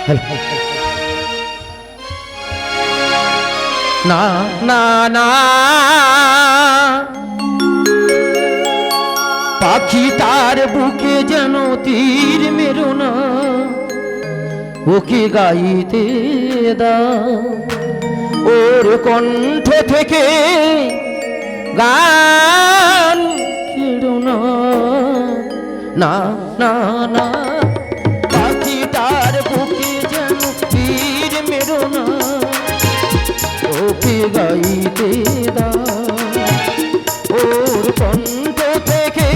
না না না পাখি তার বুকে যেন তীর মেরো না, ওকে গাইতে দাও, ওর কণ্ঠ থেকে গান কেড়ো না। না না না পাখি তার বুকে যেন তীর মেরো না, ওকে গাইতে দাও, ওর কণ্ঠ থেকে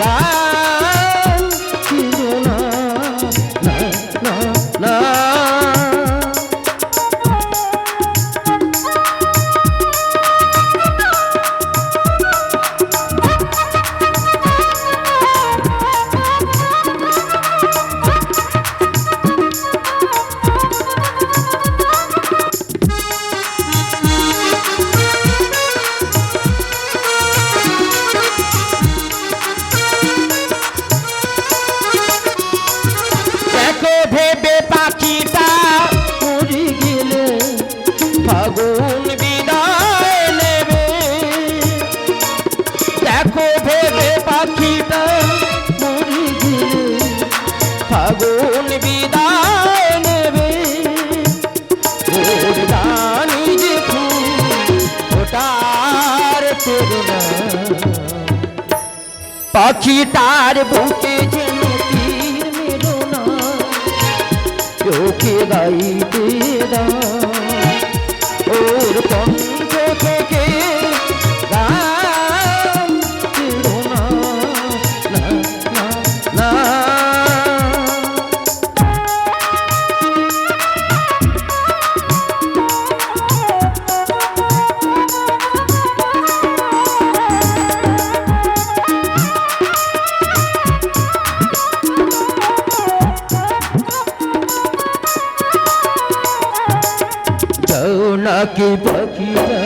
গান কেড়ো না। না না না ভেবে পাখিটা উড়ে গেলে ফাগুন বিদায় নেবে, দেখো ভেবে পাখিটা উড়ে গেলে ফাগুন বিদায় নেবে, ওর গানি যে ফুল ওটার প্রেরণা, পাখিটার বুকে যেন তীর মেরো না, ওকে গাইতে দাও, ওর কণ্ঠ থেকে গান কেড়ো না। না না না নাকি পাখিটা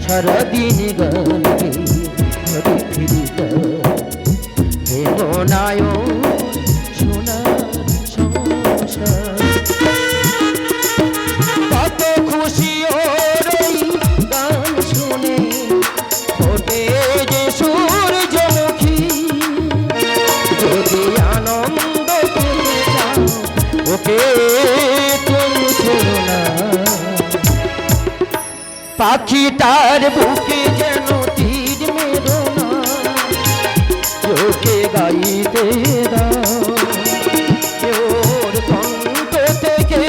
সারাদিন গানকে ঘরে ফিরিটা হেমনায় সোনার সংসার, কত খুশি ওর এই গান শুনে ফোটে যে সূর্যমুখী, যদি আনন্দ পেতে চাও ওকে তুমি ছেড়ো না, পাখিটার বুকে যেন তীর মেরো না, ওকে গাইতে দাও, ওর কণ্ঠ থেকে